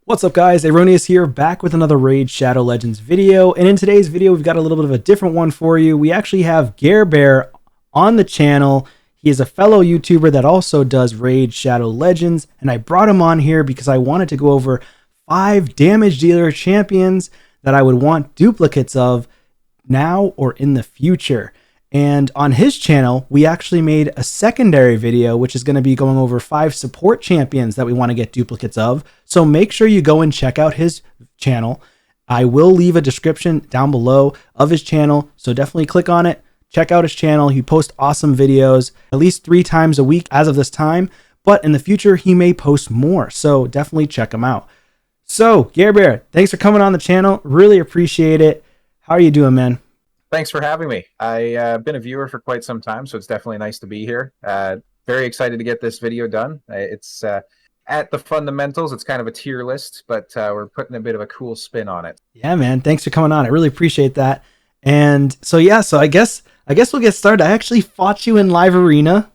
What's up guys, Erroneous here, back with another Raid Shadow Legends video, and in today's video we've got a little bit of a different one for you. We actually have Bear on the channel. He is a fellow YouTuber that also does Raid Shadow Legends, and I brought him on here because I wanted to go over 5 damage dealer champions that I would want duplicates of now or in the future. And on his channel, we actually made a secondary video, which is going to be going over 5 support champions that we want to get duplicates of. So make sure you go and check out his channel. I will leave a description down below of his channel, so definitely click on it. Check out his channel. He posts awesome videos at least 3 times a week as of this time, but in the future, he may post more. So definitely check him out. So, Bear, thanks for coming on the channel. Really appreciate it. How are you doing, man? Thanks for having me. I've been a viewer for quite some time, so it's definitely nice to be here. Very excited to get this video done. It's at the fundamentals, it's kind of a tier list, but we're putting a bit of a cool spin on it. Yeah, man. Thanks for coming on. I really appreciate that. And so, yeah, so I guess we'll get started. I actually fought you in live arena,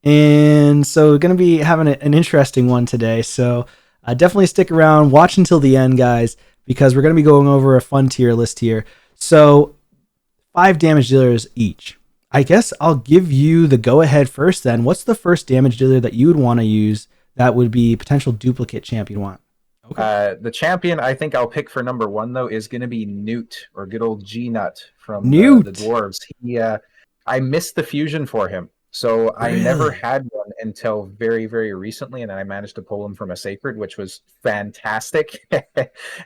and so we're going to be having an interesting one today. So definitely stick around, watch until the end, guys, because we're going to be going over a fun tier list here. So 5 damage dealers each. I guess I'll give you the go-ahead first then. What's the first damage dealer that you would want to use that would be potential duplicate champion want? Okay. The champion I think I'll pick for number 1, though, is going to be Gnut, or good old Gnut from the Dwarves. I missed the fusion for him. So I never had one until very, very recently, and then I managed to pull him from a sacred, which was fantastic.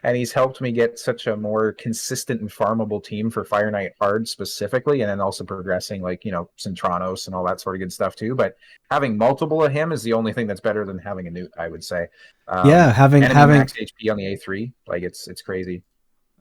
And he's helped me get such a more consistent and farmable team for Fire Knight Hard specifically, and then also progressing like, Centranos and all that sort of good stuff too. But having multiple of him is the only thing that's better than having a Gnut, I would say. Yeah, having max HP on the A3, like it's crazy.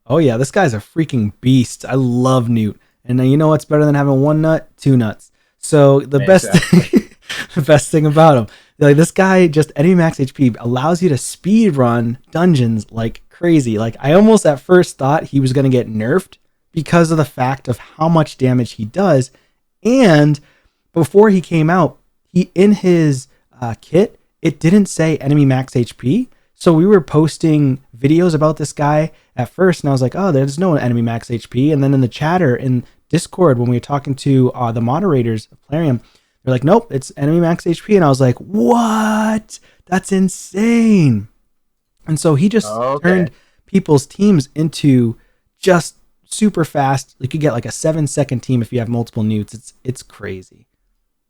Oh yeah, this guy's a freaking beast. I love Gnut. And you know what's better than having 1 nut? 2 nuts. So the best thing about him, like this guy, just any max HP allows you to speed run dungeons like crazy. Like I almost at first thought he was going to get nerfed because of the fact of how much damage he does. And before he came out, in his kit, it didn't say enemy max HP. So we were posting videos about this guy at first, and I was like, oh, there's no enemy max HP. And then in the chatter in Discord, when we were talking to the moderators of Plarium, they're like, nope, it's enemy max HP. And I was like, what? That's insane. And so he just turned people's teams into just super fast. You could get like a 7-second team if you have multiple newts. It's crazy.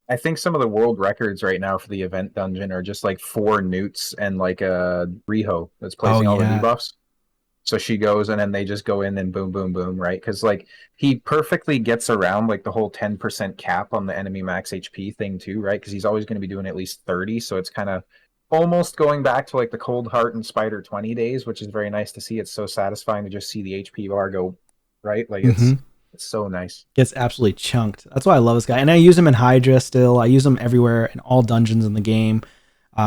I think some of the world records right now for the event dungeon are just like 4 newts and like a Riho that's placing all the debuffs. So she goes and then they just go in and boom, boom, boom, right? Because like he perfectly gets around like the whole 10% cap on the enemy max HP thing too, right? Because he's always going to be doing at least 30. So it's kind of almost going back to like the Cold Heart and Spider 20 days, which is very nice to see. It's so satisfying to just see the HP bar go, right? Like it's so nice. Gets absolutely chunked. That's why I love this guy. And I use him in Hydra still. I use him everywhere in all dungeons in the game.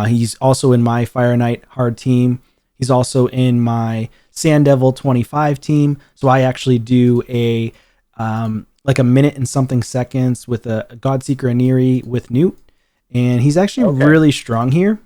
He's also in my Fire Knight Hard team. He's also in my Sand Devil 25 team. So I actually do a like a minute and something seconds with a Godseeker Aniri with Gnut. And he's actually really strong here.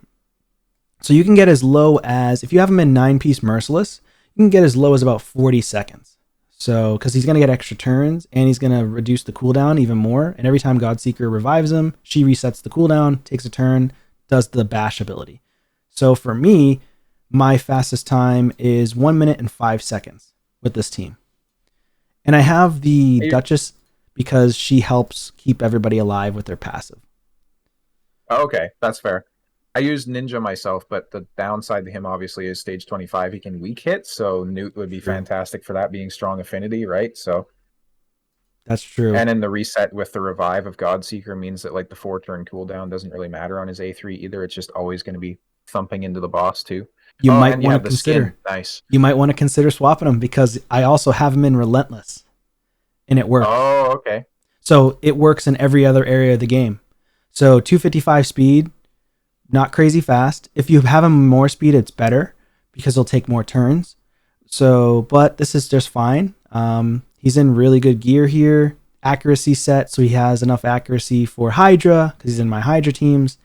So you can get as low as, if you have him in 9-piece Merciless, you can get as low as about 40 seconds. So, because he's going to get extra turns and he's going to reduce the cooldown even more. And every time Godseeker revives him, she resets the cooldown, takes a turn, does the bash ability. So for me, my fastest time is 1 minute and 5 seconds with this team. And I have the Duchess because she helps keep everybody alive with their passive. Okay, that's fair. I use Ninja myself, but the downside to him obviously is stage 25. He can weak hit, so Gnut would be fantastic for that, being strong affinity, right? So that's true. And then the reset with the revive of Godseeker means that like the 4-turn cooldown doesn't really matter on his A3 either. It's just always going to be thumping into the boss too. You might want to consider. Nice. You might want to consider swapping him because I also have him in Relentless, and it works. Oh, okay. So it works in every other area of the game. So 255 speed, not crazy fast. If you have him more speed, it's better because he'll take more turns. So, but this is just fine. He's in really good gear here. Accuracy set, so he has enough accuracy for Hydra because he's in my Hydra teams,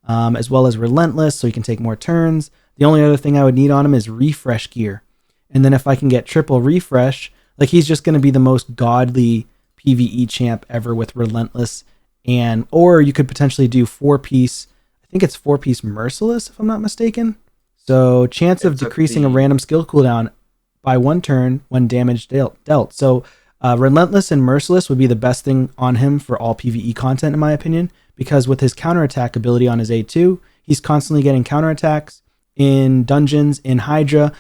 as well as Relentless, so he can take more turns. The only other thing I would need on him is refresh gear. And then if I can get triple refresh, like he's just going to be the most godly PvE champ ever with Relentless. And or you could potentially do 4-piece, I think it's 4-piece Merciless if I'm not mistaken. So chance of decreasing a random skill cooldown by 1 turn when damage dealt. So Relentless and Merciless would be the best thing on him for all PvE content in my opinion, because with his counterattack ability on his A2, he's constantly getting counterattacks in dungeons, in Hydra.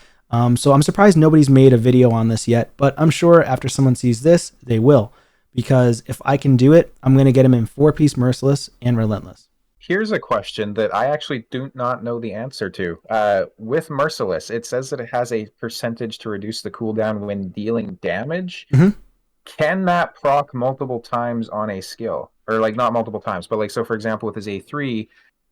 So I'm surprised nobody's made a video on this yet, but I'm sure after someone sees this, they will. Because if I can do it, I'm going to get him in 4-piece Merciless and Relentless. Here's a question that I actually do not know the answer to. With Merciless, it says that it has a percentage to reduce the cooldown when dealing damage. Mm-hmm. Can that proc multiple times on a skill? Or like not multiple times, but like so for example with his A3,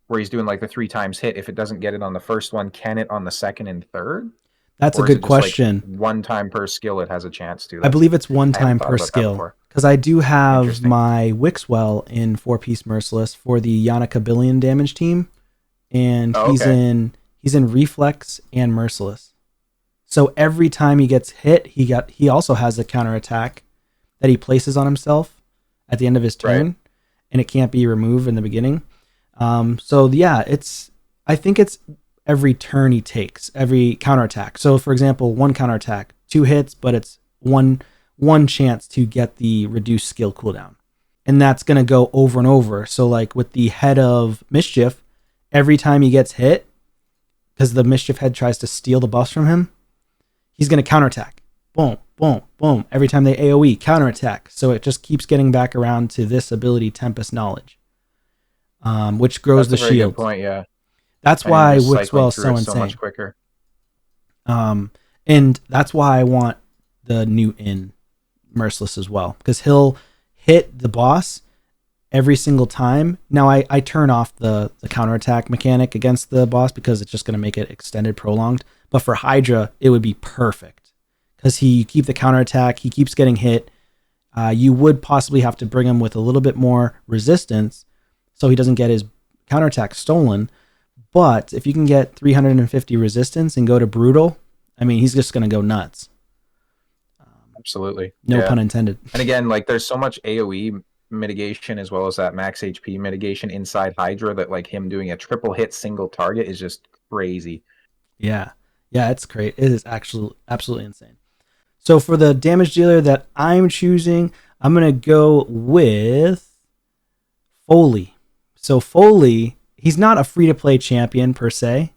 where he's doing like the 3 times hit, if it doesn't get it on the first one, can it on the second and third? That's a good question. Like 1 time per skill it has a chance to. I believe it's 1 time per skill. Because I do have my Wixwell in 4-piece Merciless for the Yannicka Billion damage team. And he's in Reflex and Merciless. So every time he gets hit, he also has a counterattack that he places on himself at the end of his turn. Right. And it can't be removed in the beginning. So yeah, I think it's every turn he takes, every counterattack. So for example, 1 counterattack, 2 hits, but it's one chance to get the reduced skill cooldown. And that's going to go over and over. So like with the Head of Mischief, every time he gets hit, because the Mischief Head tries to steal the buffs from him, he's going to counterattack. Boom, boom, boom. Every time they AoE, counterattack. So it just keeps getting back around to this ability, Tempest Knowledge, which grows the shield. Good point, yeah. That's why Wixwell is so insane. So much quicker. And that's why I want the Gnut in Merciless as well, because he'll hit the boss every single time. Now I turn off the counterattack mechanic against the boss because it's just going to make it extended, prolonged. But for Hydra, it would be perfect because you keep the counterattack, he keeps getting hit. You would possibly have to bring him with a little bit more resistance so he doesn't get his counterattack stolen. But if you can get 350 resistance and go to Brutal, I mean, he's just going to go nuts. Absolutely. No pun intended. And again, like there's so much AoE mitigation as well as that max HP mitigation inside Hydra that like him doing a triple hit single target is just crazy. Yeah. Yeah, it's great. It is actually absolutely insane. So for the damage dealer that I'm choosing, I'm going to go with Foley. So Foley, he's not a free-to-play champion per se,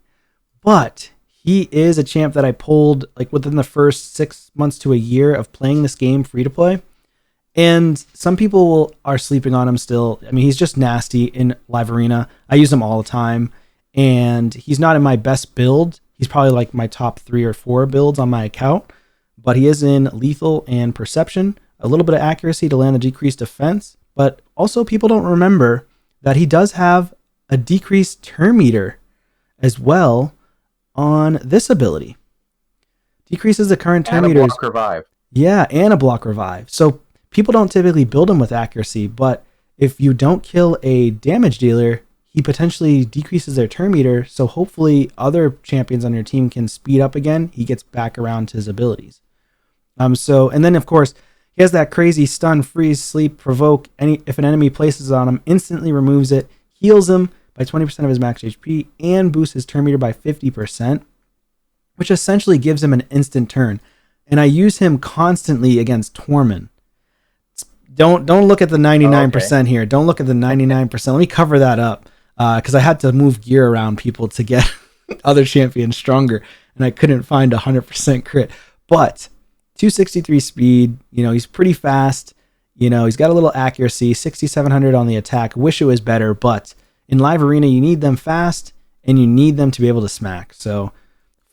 but he is a champ that I pulled like within the first 6 months to a year of playing this game free-to-play. And some people are sleeping on him still. I mean, he's just nasty in Live Arena. I use him all the time. And he's not in my best build. He's probably like my top 3 or 4 builds on my account. But he is in Lethal and Perception. A little bit of accuracy to land a decreased defense. But also people don't remember that he does have a decreased turn meter as well on this ability. Decreases the current turn meters. And a block revive. Yeah, and a block revive. So people don't typically build him with accuracy, but if you don't kill a damage dealer, he potentially decreases their turn meter, so hopefully other champions on your team can speed up again. He gets back around to his abilities. And then of course, he has that crazy stun, freeze, sleep, provoke. If an enemy places it on him, instantly removes it, heals him by 20% of his max HP, and boosts his turn meter by 50%, which essentially gives him an instant turn. And I use him constantly against Tormund. Don't look at the 99% here. Don't look at the 99%. Let me cover that up because I had to move gear around people to get other champions stronger, and I couldn't find 100% crit. But 263 speed, he's pretty fast. He's got a little accuracy, 6,700 on the attack. Wish it was better, but in Live Arena, you need them fast, and you need them to be able to smack. So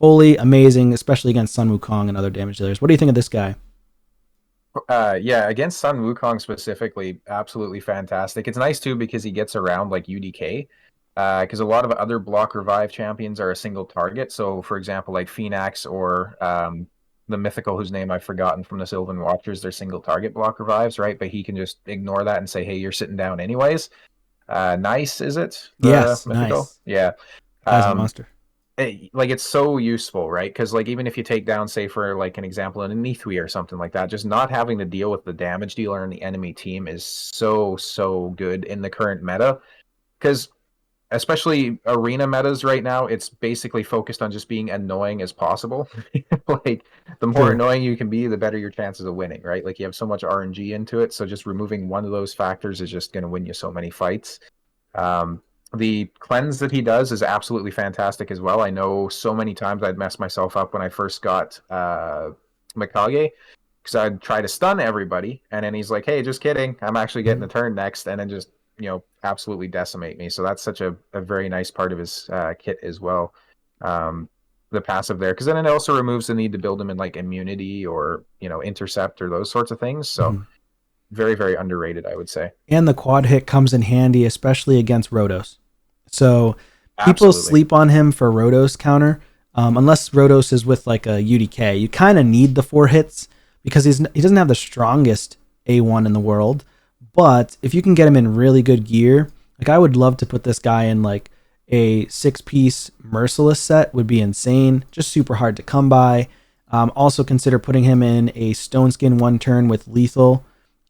Foley, amazing, especially against Sun Wukong and other damage dealers. What do you think of this guy? Yeah, against Sun Wukong specifically, absolutely fantastic. It's nice too because he gets around like UDK. Because a lot of other block revive champions are a single target. So, for example, like Phoenix or the mythical whose name I've forgotten from the Sylvan Watchers, they're single target block revives, right? But he can just ignore that and say, "Hey, you're sitting down anyways." Nice, is it? Yes, mythical? nice. Yeah. Guy's a monster. like it's so useful, right? Because like even if you take down, say for like an example, an Anithwi or something like that, just not having to deal with the damage dealer in the enemy team is so good in the current meta. Because especially arena metas right now, it's basically focused on just being annoying as possible. Like the more True. annoying you can be, the better your chances of winning, right? Like you have so much RNG into it, so just removing one of those factors is just going to win you so many fights. Um, the cleanse that he does is absolutely fantastic as well. I know so many times I'd mess myself up when I first got Mikage because I'd try to stun everybody, and then he's like, "Hey, just kidding. I'm actually getting the turn next," and then just absolutely decimate me. So that's such a very nice part of his kit as well. The passive there, because then it also removes the need to build him in like immunity or intercept or those sorts of things. So very, very underrated, I would say. And the quad hit comes in handy, especially against Rotos. So people Absolutely. sleep on him for Rotos counter. Unless Rotos is with like a UDK, you kind of need the 4 hits because he doesn't have the strongest A1 in the world. But if you can get him in really good gear, like I would love to put this guy in like a 6-piece Merciless set would be insane. Just super hard to come by. Also consider putting him in a Stone Skin 1 turn with Lethal.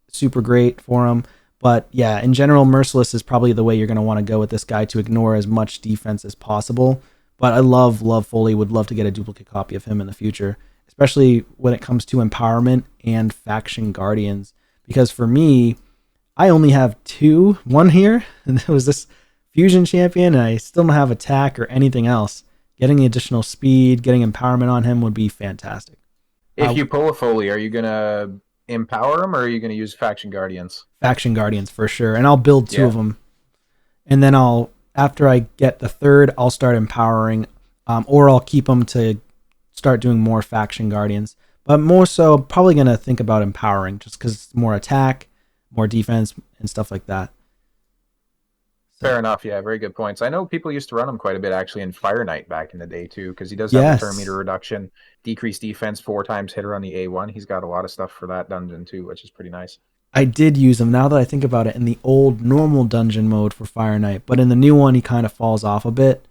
Super great for him. But yeah, in general, Merciless is probably the way you're going to want to go with this guy to ignore as much defense as possible. But I love Foley. Would love to get a duplicate copy of him in the future, especially when it comes to empowerment and faction guardians. Because for me, I only have 2. One here, and it was this fusion champion, and I still don't have attack or anything else. Getting the additional speed, getting empowerment on him would be fantastic. If you pull a Foley, are you going to empower him or are you going to use faction guardians? Faction guardians for sure, and I'll build 2 of them, and then after I get the 3rd, I'll start empowering, or I'll keep them to start doing more faction guardians. But more so, probably gonna think about empowering just because it's more attack, more defense, and stuff like that. So. Fair enough. Yeah, very good points. I know people used to run him quite a bit actually in Fire Knight back in the day too, because he does have the turn meter reduction, decreased defense, 4 times hitter on the A1. He's got a lot of stuff for that dungeon too, which is pretty nice. I did use him now that I think about it in the old normal dungeon mode for Fire Knight, but in the new one he kind of falls off a bit.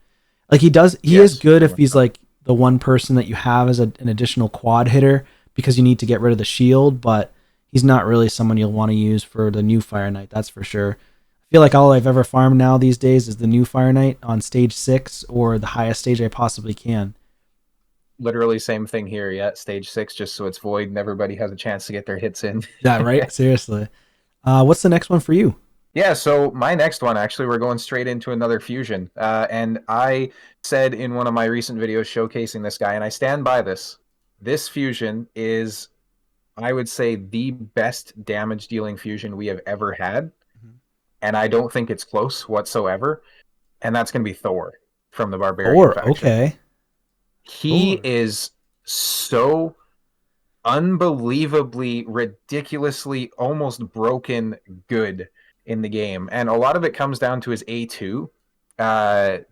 Like he is good if he's like the one person that you have as an additional quad hitter because you need to get rid of the shield, but he's not really someone you'll want to use for the new Fire Knight, that's for sure. I feel like all I've ever farmed now these days is the new Fire Knight on stage 6 or the highest stage I possibly can. Literally same thing here. Yeah, stage 6, just so it's void and everybody has a chance to get their hits in. Yeah, right? Seriously. What's the next one for you? Yeah, so my next one, actually, we're going straight into another fusion. And I said in one of my recent videos showcasing this guy, and I stand by this. This fusion is, I would say, the best damage-dealing fusion we have ever had. And I don't think it's close whatsoever. And that's going to be Thor from the Barbarian faction. Okay. He is so unbelievably, ridiculously, almost broken good in the game. And a lot of it comes down to his A2,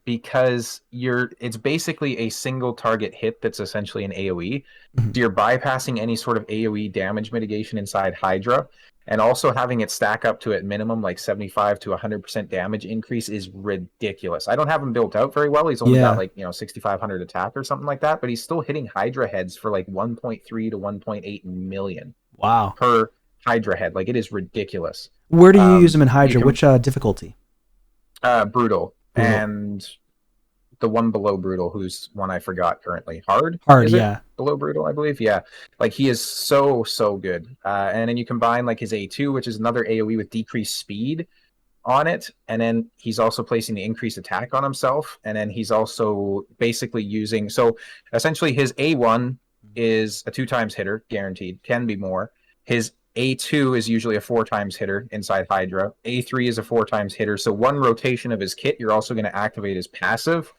because it's basically a single target hit that's essentially an AoE. So you're bypassing any sort of AoE damage mitigation inside Hydra. And also having it stack up to at minimum like 75 to 100% damage increase is ridiculous. I don't have him built out very well. He's only got like 6,500 attack or something like that, but he's still hitting Hydra heads for like 1.3 to 1.8 million. Wow. Per Hydra head. Like it is ridiculous. Where do you use him in Hydra? Which difficulty? Brutal. And the one below brutal, who's one I forgot currently. Hard, yeah. Below brutal, I believe. Yeah. Like he is so good. And then you combine like his A2, which is another AoE with decreased speed on it, and then he's also placing the increased attack on himself, and then he's also basically using, so essentially his A1 is a 2 times hitter, guaranteed, can be more. His A2 is usually a 4 times hitter inside Hydra. A3 is a 4 times hitter. So one rotation of his kit, you're also going to activate his passive,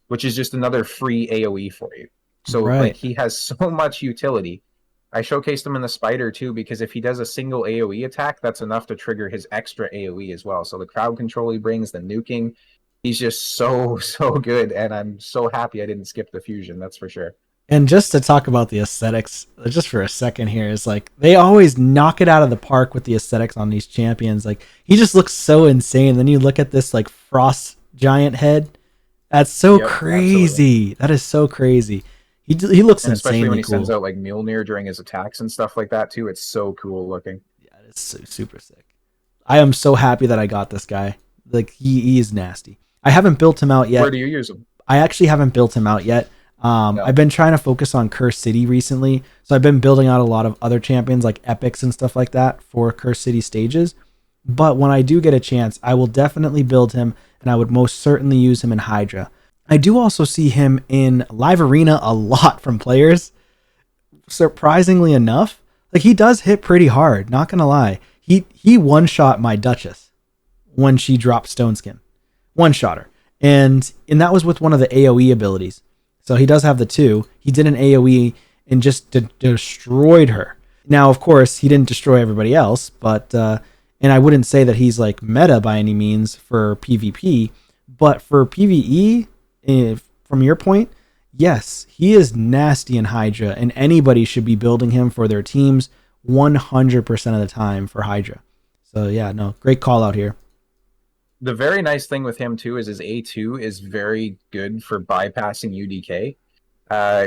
which is just another free AoE for you. So like he has so much utility. I showcased him in the Spider too, because if he does a single AoE attack, that's enough to trigger his extra AoE as well. So the crowd control he brings, the nuking, he's just so good. And I'm so happy I didn't skip the fusion, that's for sure. And just to talk about the aesthetics, just for a second here, is like they always knock it out of the park with the aesthetics on these champions. Like he just looks so insane. Then you look at this like frost giant head. That's so Yep, absolutely. crazy. That is so crazy. He looks And especially when insanely he sends cool. out like Mjolnir during his attacks and stuff like that too, it's so cool looking. Yeah, it's super sick. I am so happy that I got this guy. Like he is nasty. I haven't built him out Where yet. do you use him? I actually haven't built him out yet. No. I've been trying to focus on Curse City recently, so I've been building out a lot of other champions like epics and stuff like that for Curse City stages. But when I do get a chance, I will definitely build him, and I would most certainly use him in Hydra. I do also see him in Live Arena a lot from players, surprisingly enough. Like he does hit pretty hard, not gonna lie. He one shot my Duchess when she dropped Stone Skin. One shot her. And that was with one of the AoE abilities. So he does have the two. He did an AoE and just destroyed her. Now, of course, he didn't destroy everybody else, but and I wouldn't say that he's like meta by any means for PvP, but for PvE, from your point, yes, he is nasty in Hydra, and anybody should be building him for their teams 100% of the time for Hydra. So yeah, no, great call out here. The very nice thing with him too is his A2 is very good for bypassing UDK,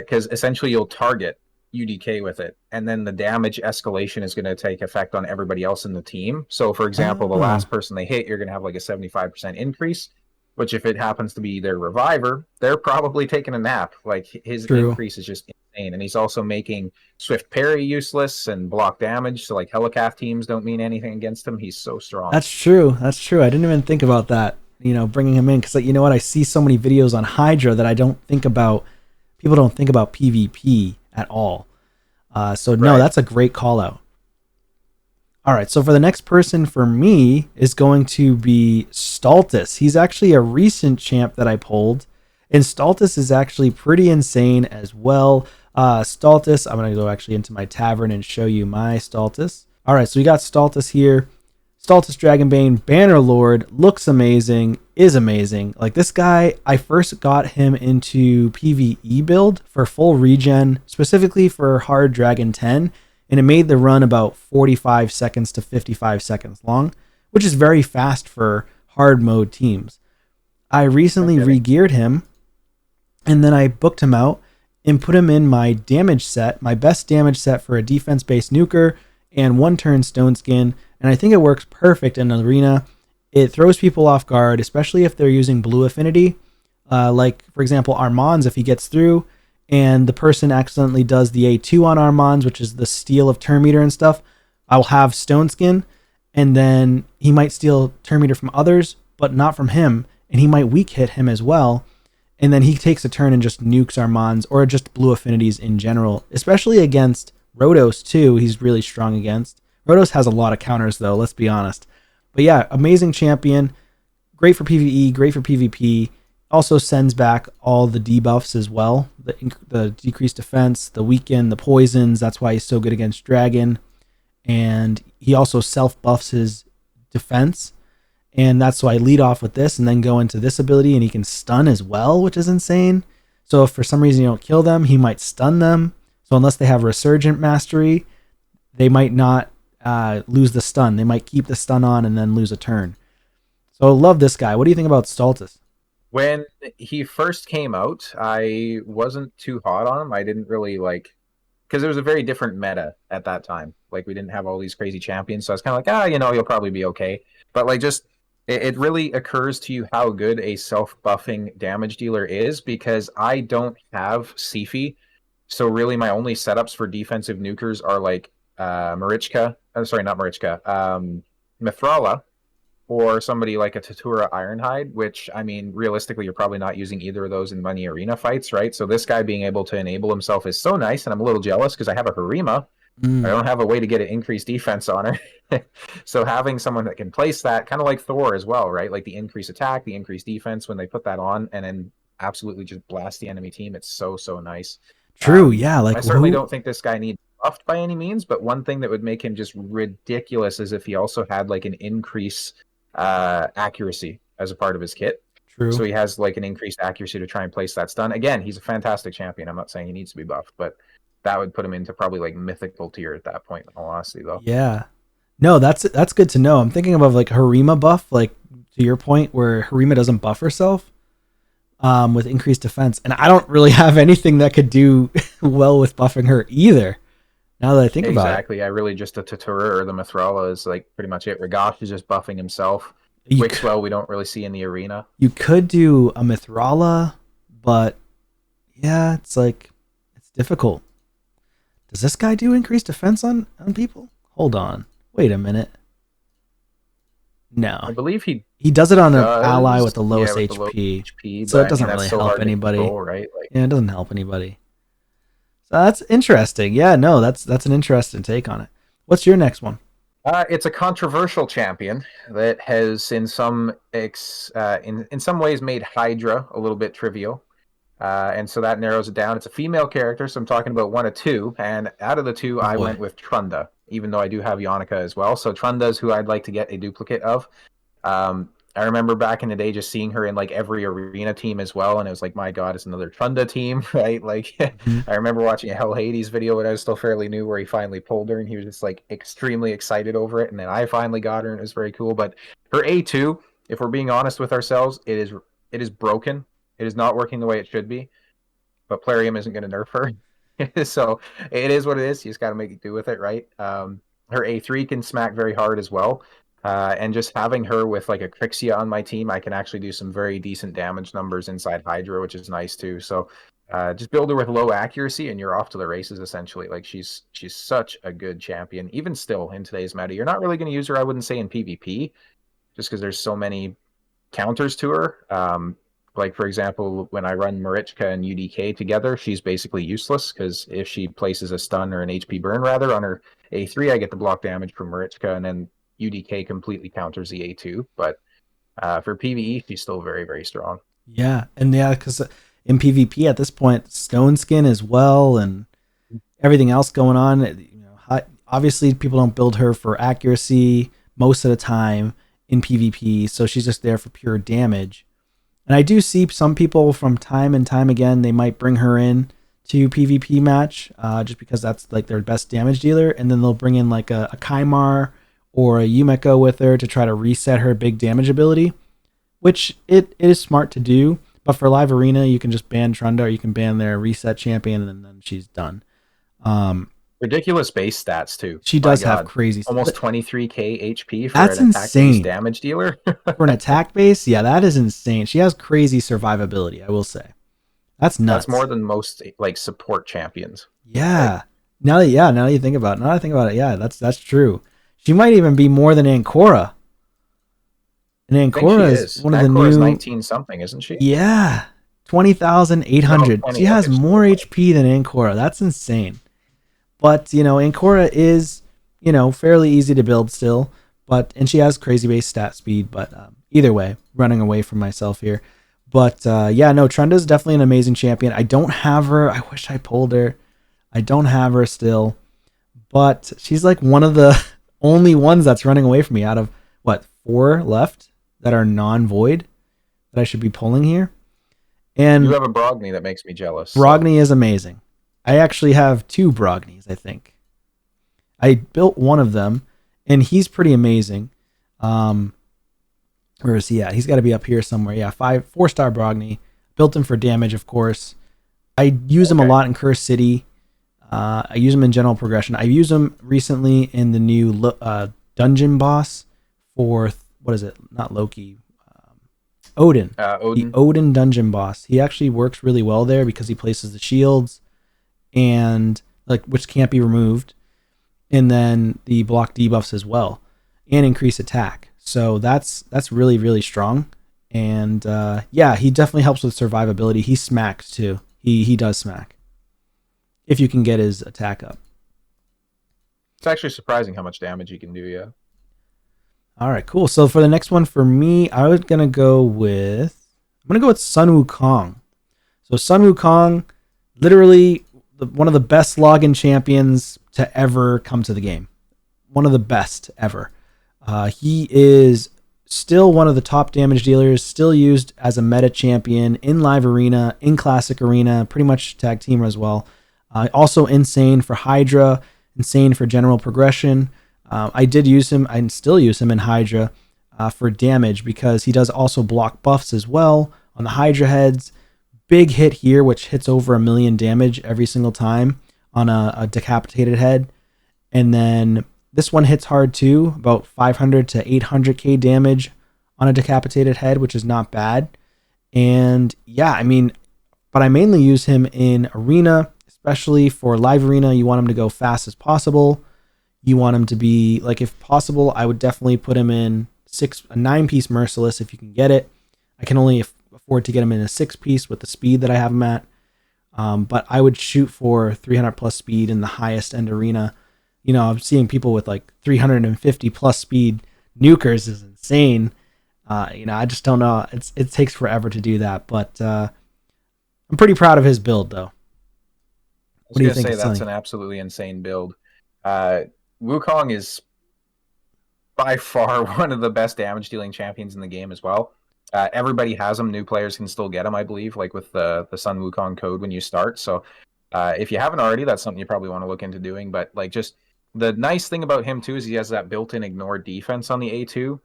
because essentially you'll target UDK with it, and then the damage escalation is going to take effect on everybody else in the team. So, for example, the Oh, last person they hit, you're going to have like a 75% increase. Which, if it happens to be their reviver, they're probably taking a nap. Like his true. increase is just insane, and he's also making swift parry useless and block damage. So, like Helicath teams don't mean anything against him. He's so strong. That's true. That's true. I didn't even think about that. Bringing him in because, like, you know what? I see so many videos on Hydra that I don't think about. People don't think about PvP at all. So no, Right. that's a great call out. All right. So for the next person for me is going to be Staltus. He's actually a recent champ that I pulled, and Staltus is actually pretty insane as well. Staltus. I'm gonna go actually into my tavern and show you my Staltus. All right. So we got Staltus here. Staltus Dragonbane, Banner Lord, looks amazing, is amazing. Like this guy, I first got him into PvE build for full regen, specifically for Hard Dragon 10, and it made the run about 45 seconds to 55 seconds long, which is very fast for hard mode teams. I No recently kidding. re-geared him, and then I booked him out and put him in my damage set, my best damage set for a defense-based nuker and one turn stone skin, and I think it works perfect in arena. It throws people off guard, especially if they're using blue affinity. Like for example, Armand's, if he gets through and the person accidentally does the A2 on Armand's, which is the steal of turn meter and stuff, I'll have stone skin, and then he might steal turn meter from others, but not from him, and he might weak hit him as well, and then he takes a turn and just nukes Armand's or just blue affinities in general, especially against Rotos too. He's really strong against. Rotos has a lot of counters though, let's be honest. But yeah, amazing champion, great for PvE, great for PvP. Also sends back all the debuffs as well, the decreased defense, the weaken, the poisons. That's why he's so good against Dragon. And he also self buffs his defense, and that's why I lead off with this and then go into this ability, and he can stun as well, which is insane. So if for some reason you don't kill them, he might stun them. So unless they have Resurgent Mastery, they might not lose the stun. They might keep the stun on and then lose a turn. So love this guy. What do you think about Staltus? When he first came out, I wasn't too hot on him. I didn't really like because it was a very different meta at that time. Like we didn't have all these crazy champions, so I was kind of like, you'll probably be okay. But like, just it really occurs to you how good a self-buffing damage dealer is because I don't have Sifi, so really my only setups for defensive nukers are like Marichka. Sorry, not Marichka. Mithrala, or somebody like a Tatura Ironhide, which, I mean, realistically, you're probably not using either of those in many arena fights, right? So this guy being able to enable himself is so nice, and I'm a little jealous because I have a Harima. I Mm, don't have a way to get an increased defense on her. So having someone that can place that, kind of like Thor as well, right? Like the increased attack, the increased defense, when they put that on, and then absolutely just blast the enemy team, it's so, so nice. true. Yeah. I Like certainly who? don't think this guy needs buffed by any means, but one thing that would make him just ridiculous is if he also had like an increase accuracy as a part of his kit. So True. he has like an increased accuracy to try and place that stun. Again, he's a fantastic champion. I'm not saying he needs to be buffed, but that would put him into probably like mythical tier at that point, in all honesty, though. Yeah. No, that's good to know. I'm thinking of like Harima buff, like to your point, where Harima doesn't buff herself. with increased defense. And I don't really have anything that could do well with buffing her either. Now that I think about it. Exactly. I really just the Tatura or the Mithrala is like pretty much it. Regash is just buffing himself. Wixwell we don't really see in the arena. You could do a Mithrala, but yeah, it's like it's difficult. Does this guy do increased defense on people? Hold on. Wait a minute. No. I believe he does it on an ally with the lowest HP. So it doesn't really help anybody. Control, right? Yeah, it doesn't help anybody. So that's interesting. Yeah, no, that's an interesting take on it. What's your next one? It's a controversial champion that has, in some ways, made Hydra a little bit trivial, and so that narrows it down. It's a female character, so I'm talking about one of two, and out of the two, I went with Trunda, even though I do have Yannicka as well. So Trunda is who I'd like to get a duplicate of. I remember back in the day just seeing her in like every arena team as well, and it was like, my God, it's another Trunda team, right? Like, I remember watching a Hell Hades video when I was still fairly new, where he finally pulled her, and he was just like extremely excited over it, and then I finally got her, and it was very cool. But her A2, if we're being honest with ourselves, it is broken. It is not working the way it should be. But Plarium isn't going to nerf her, so it is what it is. You just got to make it do with it, right? Her A3 can smack very hard as well. And just having her with like a Crixia on my team, I can actually do some very decent damage numbers inside Hydra, which is nice too. So just build her with low accuracy and you're off to the races essentially. Like she's such a good champion, even still in today's meta. You're not really going to use her, I wouldn't say, in PvP, just because there's so many counters to her. Like for example, when I run Marichka and UDK together, she's basically useless because if she places a stun or an HP burn rather on her A3, I get the block damage from Marichka, and then UDK completely counters the A2, but for PvE, she's still very, very strong. Yeah, and yeah, because in PvP at this point, Stone Skin as well, and everything else going on. You know, obviously, people don't build her for accuracy most of the time in PvP, so she's just there for pure damage. And I do see some people from time and time again, they might bring her in to PvP match just because that's like their best damage dealer, and then they'll bring in like a Kymar or a Yumeko with her to try to reset her big damage ability, which it is smart to do. But for live arena, you can just ban Trunda, or you can ban their reset champion, and then she's done. Ridiculous base stats too. She does have crazy, almost 23k HP for that's an attack insane. Base damage dealer. For an attack base, yeah, that is insane. She has crazy survivability, I will say. That's nuts. That's more than most like support champions. Yeah. Right? Now that you think about it, yeah, that's true. She might even be more than Ancora. And Ancora is one of the new 19 something, isn't she? Yeah. 20,800. She has more HP than Ancora. That's insane. But, you know, Ancora is, you know, fairly easy to build still, and she has crazy base stat speed, but either way, running away from myself here. But yeah, no, Trunda's definitely an amazing champion. I don't have her. I wish I pulled her. I don't have her still, but she's like one of the only ones that's running away from me out of 4 left that are non-void that I should be pulling here. And you have a Brogni that makes me jealous. Brogni is amazing. I actually have 2 Brognis, I think. I built one of them, and he's pretty amazing. Where is he at? He's got to be up here somewhere. Yeah, 4-star Brogni. Built him for damage, of course. I use him a lot in Curse City. I use him in general progression. I use him recently in the new dungeon boss for, what is it? Not Loki. Odin. Odin. The Odin dungeon boss. He actually works really well there because he places the shields, and which can't be removed, and then the block debuffs as well, and increase attack. So that's really, really strong. And yeah, he definitely helps with survivability. He smacks too. He does smack if you can get his attack up. It's actually surprising how much damage he can do. Yeah. All right, cool. So for the next one for me, I'm gonna go with Sun Wukong. So Sun Wukong, literally one of the best login champions to ever come to the game. One of the best ever. He is still one of the top damage dealers, still used as a meta champion in live arena, in classic arena, pretty much tag team as well. Also insane for Hydra, insane for general progression. I did use him, I still use him in Hydra for damage because he does also block buffs as well on the Hydra heads. Big hit here, which hits over 1 million damage every single time on a decapitated head. And then this one hits hard too, about 500 to 800k damage on a decapitated head, which is not bad. And yeah, I mean, but I mainly use him in arena, especially for live arena. You want him to go fast as possible. You want him to be, like, if possible, I would definitely put him in a 9-piece merciless if you can get it. I can only afford to get him in a 6-piece with the speed that I have him at. But I would shoot for 300 plus speed in the highest end arena. You know, I'm seeing people with like 350 plus speed nukers is insane. You know, I just don't know. It takes forever to do that, but I'm pretty proud of his build, though. What do you think? That's an absolutely insane build. Wukong is by far one of the best damage dealing champions in the game as well. Everybody has them. New players can still get them, I believe, like with the Sun Wukong code when you start. So if you haven't already, that's something you probably want to look into doing. But like, just the nice thing about him too is he has that built-in ignore defense on the A2.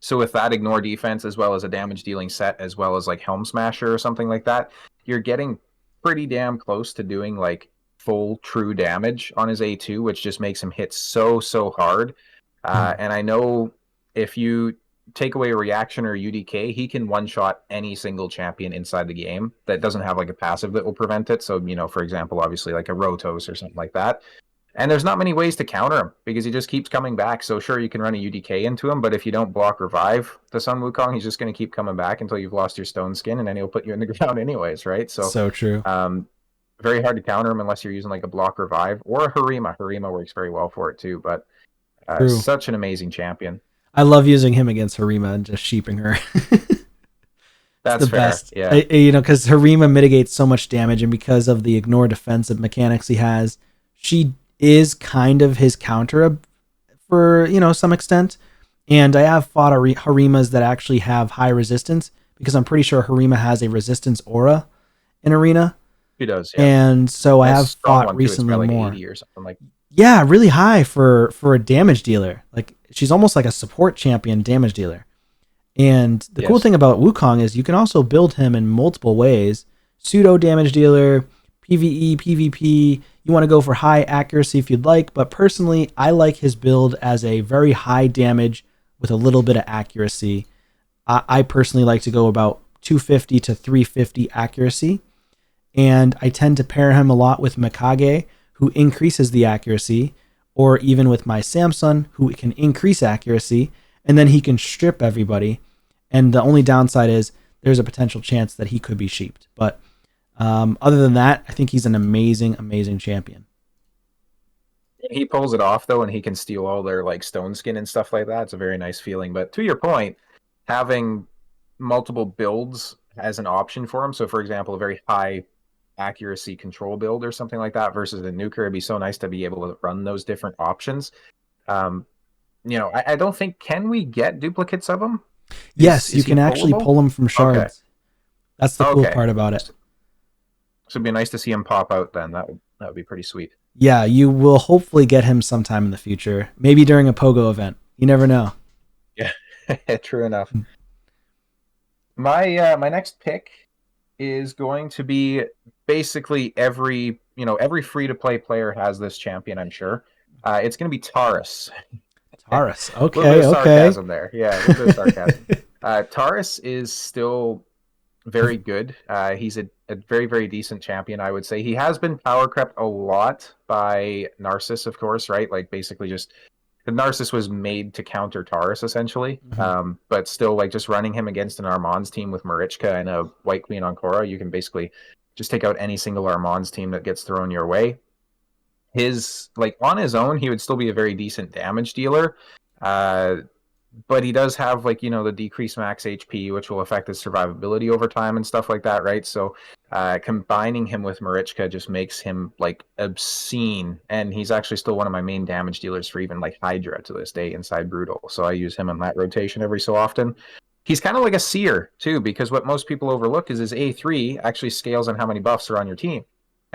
So with that ignore defense, as well as a damage dealing set, as well as like Helm Smasher or something like that, you're getting pretty damn close to doing like full true damage on his A2, which just makes him hit so hard. And I know if you take away a reaction or UDK, he can one-shot any single champion inside the game that doesn't have like a passive that will prevent it. So, you know, for example, obviously like a Rotos or something like that. And there's not many ways to counter him because he just keeps coming back. So sure, you can run a UDK into him, but if you don't block revive the Sun Wukong, he's just going to keep coming back until you've lost your stone skin, and then he'll put you in the ground anyways, right? So true. Very hard to counter him unless you're using like a block revive or a Harima. Harima works very well for it too, but such an amazing champion. I love using him against Harima and just sheeping her. That's the fair. Best. Yeah. You know, because Harima mitigates so much damage, and because of the ignore defensive mechanics he has, she is kind of his counter for, you know, some extent. And I have fought Harimas that actually have high resistance, because I'm pretty sure Harima has a resistance aura in arena. He does, yeah. And so I have fought recently like more. 80 or something like. Yeah, really high for a damage dealer. Like, she's almost like a support champion damage dealer. And the cool thing about Wukong is you can also build him in multiple ways. Pseudo damage dealer, PvE, PvP. You want to go for high accuracy if you'd like, but personally, I like his build as a very high damage with a little bit of accuracy. I personally like to go about 250 to 350 accuracy, and I tend to pair him a lot with Mikage, who increases the accuracy, or even with my Samson, who can increase accuracy, and then he can strip everybody. And the only downside is there's a potential chance that he could be sheeped, but other than that, I think he's an amazing champion. He pulls it off though, and he can steal all their like stone skin and stuff like that. It's a very nice feeling. But to your point, having multiple builds as an option for him. So for example, a very high accuracy control build or something like that versus the nuker, it'd be so nice to be able to run those different options. You know, I don't think, can we get duplicates of him? Yes, you can actually pull them from shards. Okay. That's the cool part about it. So it'd be nice to see him pop out then. That would be pretty sweet. Yeah, you will hopefully get him sometime in the future. Maybe during a Pogo event. You never know. Yeah, true enough. My next pick is going to be basically every free-to-play player has this champion, I'm sure. It's going to be Taurus. Taurus, okay, a little bit of sarcasm there. Yeah, a little bit of sarcasm. Taurus is still very good. He's a very, very decent champion, I would say. He has been power crept a lot by Narcissus, of course, right? Like, basically just... The Narcissus was made to counter Taurus, essentially. Mm-hmm. But still, like, just running him against an Armand's team with Marichka and a White Queen Ancora, you can basically just take out any single Armand's team that gets thrown your way. On his own, he would still be a very decent damage dealer. But he does have, like, you know, the decreased max HP, which will affect his survivability over time and stuff like that, right? So combining him with Marichka just makes him, like, obscene. And he's actually still one of my main damage dealers for even, like, Hydra to this day inside Brutal. So I use him in that rotation every so often. He's kind of like a seer, too, because what most people overlook is his A3 actually scales on how many buffs are on your team.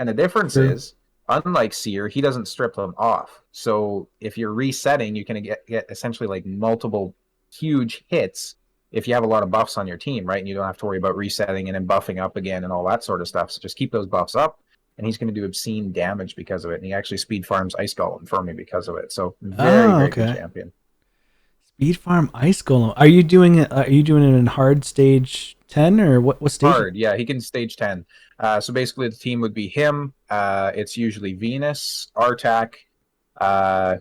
And the difference is, unlike Seer, he doesn't strip them off. So if you're resetting, you can get essentially like multiple huge hits if you have a lot of buffs on your team, right, and you don't have to worry about resetting and then buffing up again and all that sort of stuff. So just keep those buffs up, and he's going to do obscene damage because of it. And he actually speed farms Ice Golem for me because of it. So very, Oh, very good okay. champion. Speed Farm Ice Golem. Are you doing it? Are you doing it in hard stage 10 or what stage? Hard, yeah. He can stage 10. So basically, the team would be him. It's usually Venus, Artak.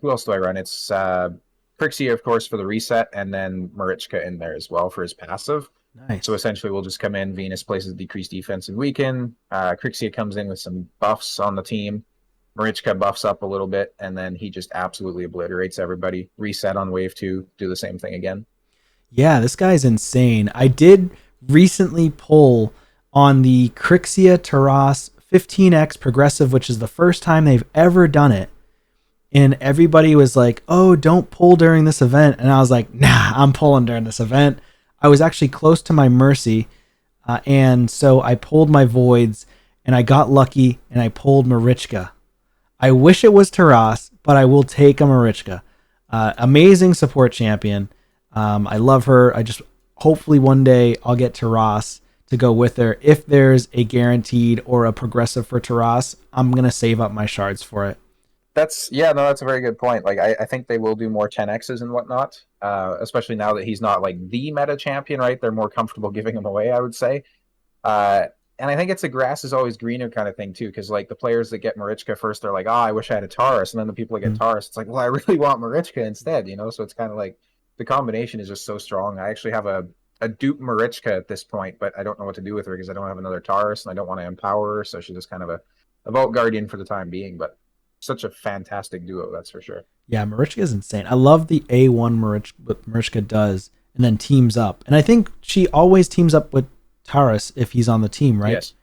Who else do I run? It's Crixia, of course, for the reset, and then Marichka in there as well for his passive. Nice. So essentially, we'll just come in. Venus places decreased defense and weaken. Crixia comes in with some buffs on the team. Marichka buffs up a little bit, and then he just absolutely obliterates everybody. Reset on wave 2, do the same thing again. Yeah, this guy's insane. I did recently pull on the Crixia Taras 15x progressive, which is the first time they've ever done it. And everybody was like, oh, don't pull during this event. And I was like, nah, I'm pulling during this event. I was actually close to my Mercy. And so I pulled my Voids and I got lucky and I pulled Marichka. I wish it was Taras, but I will take a Marichka. Amazing support champion. I love her. I just hopefully one day I'll get Taras to go with her. If there's a guaranteed or a progressive for Taras, I'm going to save up my shards for it. That's a very good point. Like I think they will do more 10x's and whatnot, especially now that he's not like the meta champion, right? They're more comfortable giving him away, I would say. And I think it's a grass is always greener kind of thing too, because like the players that get Marichka first, they're like, oh, I wish I had a Taurus, and then the people that get Taurus, it's like, well, I really want Marichka instead, you know. So it's kind of like the combination is just so strong. I actually have a dupe Marichka at this point, but I don't know what to do with her because I don't have another Taurus and I don't want to empower her, so she's just kind of a Vault Guardian for the time being, but such a fantastic duo, that's for sure. Yeah, Marichka is insane. I love the A1 what Marichka does and then teams up. And I think she always teams up with Taurus if he's on the team, right? Yes.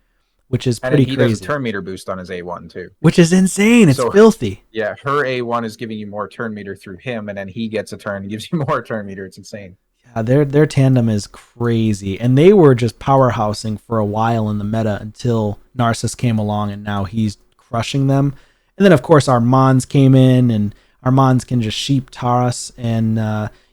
Which is pretty crazy. He does a turn meter boost on his A1 too. Which is insane. It's filthy. Yeah, her A1 is giving you more turn meter through him, and then he gets a turn and gives you more turn meter. It's insane. Yeah, their tandem is crazy. And they were just powerhousing for a while in the meta until Narcissus came along, and now he's crushing them. And then, of course, Armands came in, and Armands can just sheep Taurus, and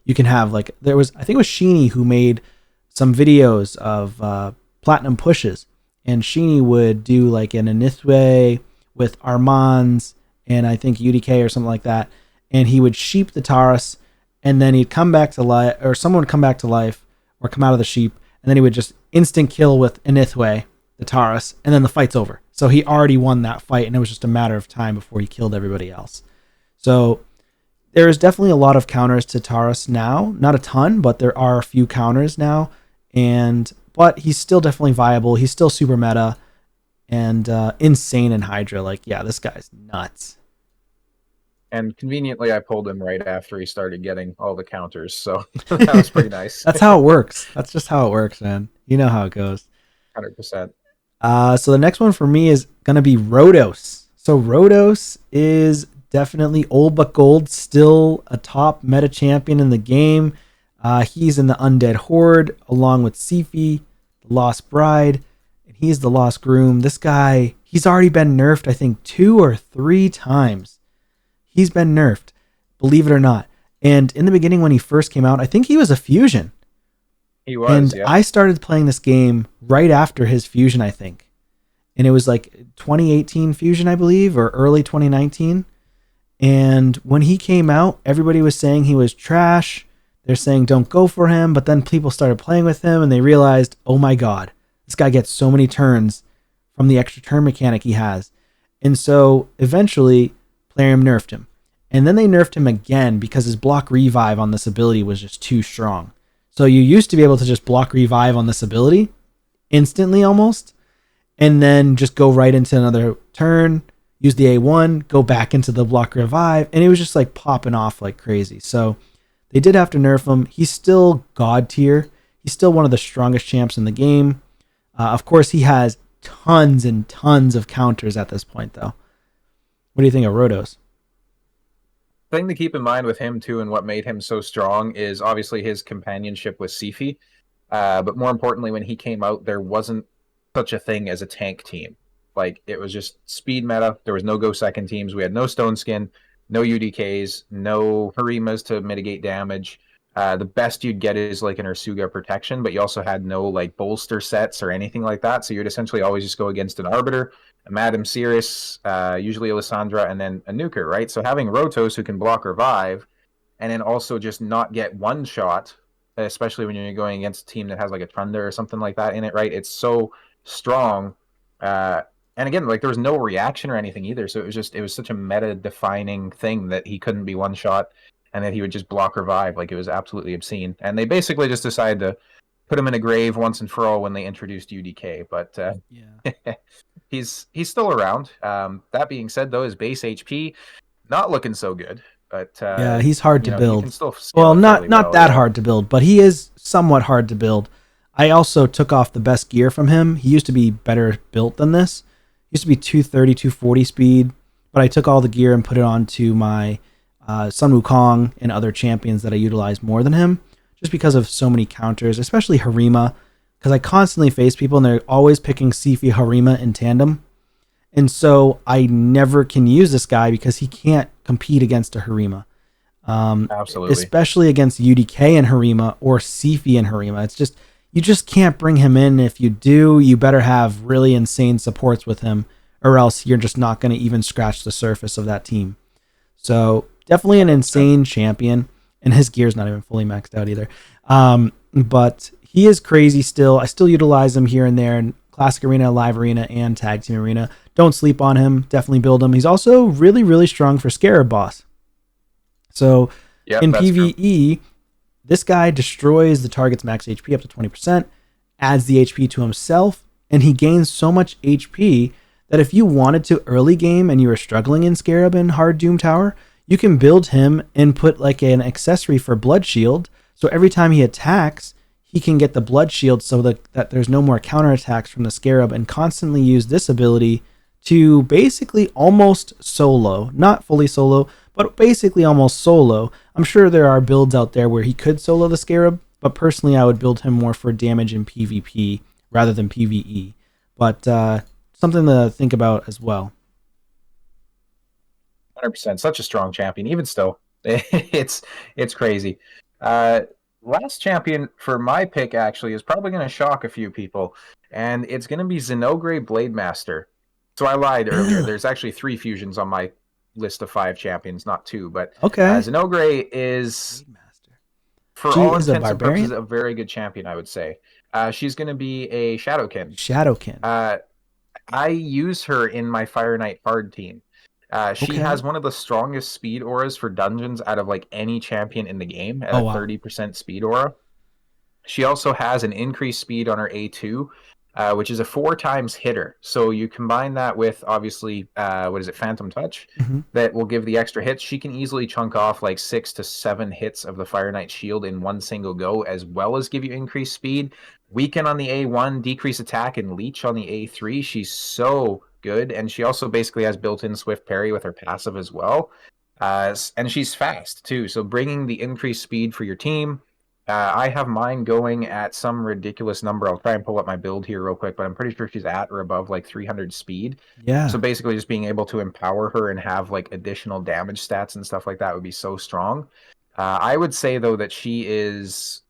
you can have, like, I think it was Sheeny who made some videos of platinum pushes, and Sheeny would do, like, an Inithwe with Armands, and I think UDK or something like that, and he would sheep the Taurus, and then he'd come back to life, or someone would come back to life, or come out of the sheep, and then he would just instant kill with Inithwe, the Taurus, and then the fight's over. So he already won that fight, and it was just a matter of time before he killed everybody else. So there is definitely a lot of counters to Taurus now. Not a ton, but there are a few counters now. But he's still definitely viable. He's still super meta and insane in Hydra. Like, yeah, this guy's nuts. And conveniently, I pulled him right after he started getting all the counters. So that was pretty nice. That's how it works. That's just how it works, man. You know how it goes. 100%. So the next one for me is going to be Rotos. So Rotos is definitely old but gold, still a top meta champion in the game. He's in the Undead Horde along with Sifi, the Lost Bride, and he's the Lost Groom. This guy, he's already been nerfed, I think 2 or 3 times. He's been nerfed, believe it or not. And in the beginning when he first came out, I think he was a fusion. He was, and yeah. I started playing this game right after his fusion, I think. And it was like 2018 fusion, I believe, or early 2019. And when he came out, everybody was saying he was trash. They're saying don't go for him. But then people started playing with him and they realized, oh my God, this guy gets so many turns from the extra turn mechanic he has. And so eventually, Plarium nerfed him. And then they nerfed him again because his block revive on this ability was just too strong. So you used to be able to just block revive on this ability instantly almost, and then just go right into another turn, use the A1, go back into the block revive, and it was just like popping off like crazy. So they did have to nerf him. He's still God tier. He's still one of the strongest champs in the game. Of course, he has tons and tons of counters at this point, though. What do you think of Rotos? Thing to keep in mind with him too, and what made him so strong is obviously his companionship with Sifi. But more importantly, when he came out, there wasn't such a thing as a tank team. Like, it was just speed meta. There was no go second teams. We had no Stone Skin, no UDKs, no Harimas to mitigate damage. The best you'd get is like an Ursuga protection, but you also had no like bolster sets or anything like that. So you'd essentially always just go against an Arbiter, a Madame Sirius, usually Alessandra, and then a nuker, right? So having Rotos who can block revive, and then also just not get one shot, especially when you're going against a team that has like a Trunda or something like that in it, right? It's so strong. And again, like there was no reaction or anything either. So it was such a meta defining thing that he couldn't be one shot and that he would just block revive. Like it was absolutely obscene. And they basically just decided to put him in a grave once and for all when they introduced UDK. But he's still around. That being said, though, his base HP not looking so good. But yeah, he's hard to build. Well, not that hard to build, but he is somewhat hard to build. I also took off the best gear from him. He used to be better built than this. He used to be 230, 240 speed, but I took all the gear and put it onto my Sun Wukong and other champions that I utilize more than him, just because of so many counters, especially Harima, because I constantly face people and they're always picking Sifi Harima in tandem. And so I never can use this guy because he can't compete against a Harima. Absolutely. Especially against UDK and Harima or Sifi and Harima. It's just, you just can't bring him in. If you do, you better have really insane supports with him, or else you're just not going to even scratch the surface of that team. So definitely an insane champion, and his gear's not even fully maxed out either. But he is crazy still. I still utilize him here and there in Classic Arena, Live Arena, and Tag Team Arena. Don't sleep on him. Definitely build him. He's also really, really strong for Scarab Boss. So in PvE, this guy destroys the target's max HP up to 20%, adds the HP to himself, and he gains so much HP that if you wanted to early game and you were struggling in Scarab and Hard Doom Tower, you can build him and put like an accessory for Blood Shield. So every time he attacks, he can get the Blood Shield so that there's no more counterattacks from the Scarab, and constantly use this ability to basically almost solo, not fully solo, but basically almost solo. I'm sure there are builds out there where he could solo the Scarab, but personally I would build him more for damage in PvP rather than PvE. But something to think about as well. 100%. Such a strong champion. Even still, it's crazy. Last champion for my pick actually is probably going to shock a few people, and it's going to be Zinogre Blademaster. So I lied earlier. There's actually 3 fusions on my list of 5 champions, not 2. But Zinogre is, for all intents and purposes, a very good champion, I would say. She's going to be a Shadowkin. I use her in my Fire Knight hard team. She has one of the strongest speed auras for dungeons out of like any champion in the game at 30% speed aura. She also has an increased speed on her A2, which is a 4 times hitter. So you combine that with obviously Phantom Touch, that will give the extra hits. She can easily chunk off like 6 to 7 hits of the Fire Knight shield in one single go, as well as give you increased speed. Weaken on the A1, decrease attack, and leech on the A3. She's so good, and she also basically has built-in swift parry with her passive as well, and she's fast too, so bringing the increased speed for your team. I have mine going at some ridiculous number. I'll try and pull up my build here real quick, but I'm pretty sure she's at or above like 300 speed. So basically just being able to empower her and have like additional damage stats and stuff like that would be so strong. I would say though that she is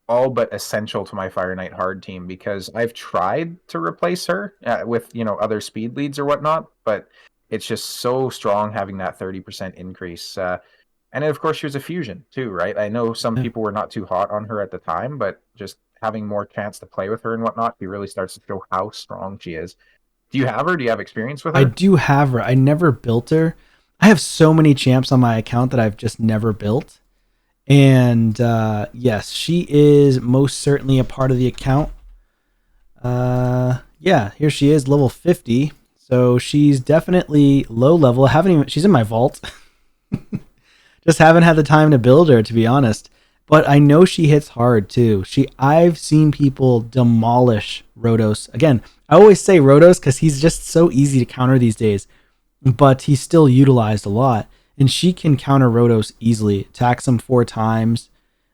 all but essential to my Fire Knight hard team, because I've tried to replace her with other speed leads or whatnot, but it's just so strong having that 30% increase. And of course she was a fusion too, right? I know some people were not too hot on her at the time, but just having more chance to play with her and whatnot, she really starts to show how strong she is. Do you have her? Do you have experience with her? I do have her. I never built her. I have so many champs on my account that I've just never built. And yes, she is most certainly a part of the account. Yeah, here she is, level 50. So she's definitely low level. She's in my vault. Just haven't had the time to build her, to be honest. But I know she hits hard too. I've seen people demolish Rotos. Again, I always say Rotos because he's just so easy to counter these days, but he's still utilized a lot. And she can counter Rotos easily. Attacks him 4 times,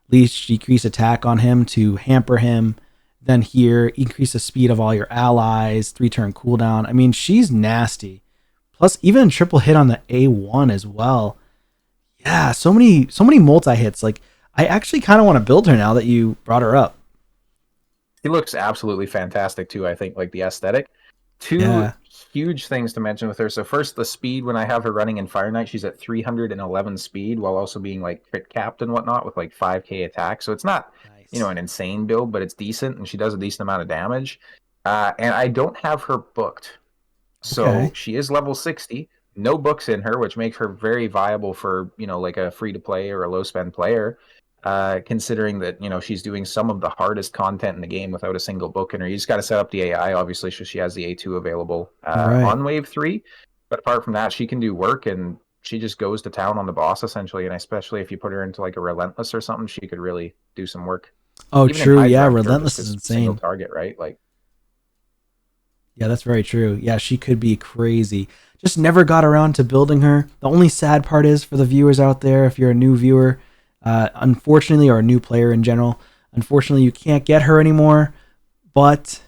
leech, decrease attack on him to hamper him. Then here, increase the speed of all your allies, 3-turn cooldown. I mean, she's nasty. Plus, even triple hit on the A1 as well. Yeah, so many multi-hits. Like, I actually kind of want to build her now that you brought her up. He looks absolutely fantastic too. I think like the aesthetic. Two Yeah. huge things to mention with her. So first, the speed. When I have her running in Fire Knight, she's at 311 speed while also being like crit capped and whatnot with like 5k attack. So it's not Nice. an insane build, but it's decent and she does a decent amount of damage. And I don't have her booked, so Okay. she is level 60. No books in her, which makes her very viable for like a free to play or a low spend player. Considering that she's doing some of the hardest content in the game without a single book in her. You just got to set up the AI, obviously, so she has the A2 available Right. on wave 3. But apart from that, she can do work, and she just goes to town on the boss essentially. And especially if you put her into like a relentless or something, she could really do some work. Oh, Even in true. Hydra, Yeah, I'm sure, just Relentless is because single insane. target, right? Like, Yeah, that's very true. Yeah, she could be crazy. Just never got around to building her. The only sad part is for the viewers out there, if you're a new viewer, unfortunately, or a new player in general, unfortunately, you can't get her anymore. But,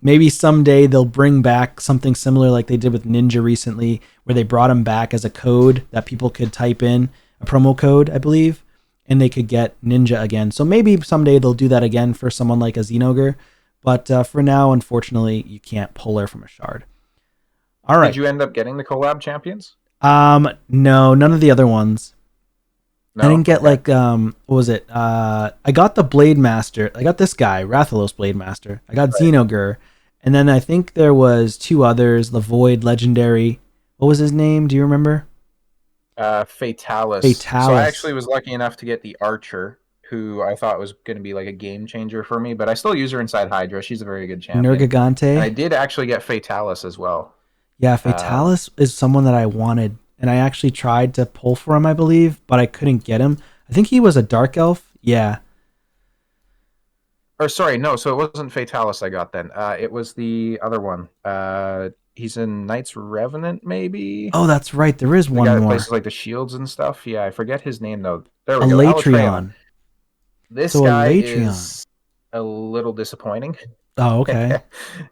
maybe someday they'll bring back something similar like they did with Ninja recently, where they brought him back as a code that people could type in, a promo code, I believe, and they could get Ninja again. So maybe someday they'll do that again for someone like a Zinogre. But for now, unfortunately, you can't pull her from a shard. All did right. you end up getting the collab champions? No, none of the other ones. I didn't No. get Okay. like what was it? I got the Blade Master. I got this guy, Rathalos Blade Master. I got Right. Zinogre, and then I think there was two others. The Void Legendary. What was his name? Do you remember? Fatalis. So I Fatalis. actually was lucky enough to get the Archer, who I thought was going to be like a game changer for me, but I still use her inside Hydra. She's a very good champion. And I Nergigante. did actually get Fatalis as well. Yeah, Um, Fatalis is someone that I wanted, and I actually tried to pull for him, I believe, but I couldn't get him. I think he was a Dark Elf. Yeah. or sorry, no, so it wasn't Fatalis I got then. It was the other one. He's in Knight's Revenant, maybe? Oh, that's right. There is The one guy that more. places like the shields and stuff. Yeah, I forget his name though. There we go. Alatreon. Elatrion. This So guy Elatrion. is a little disappointing. Oh, okay.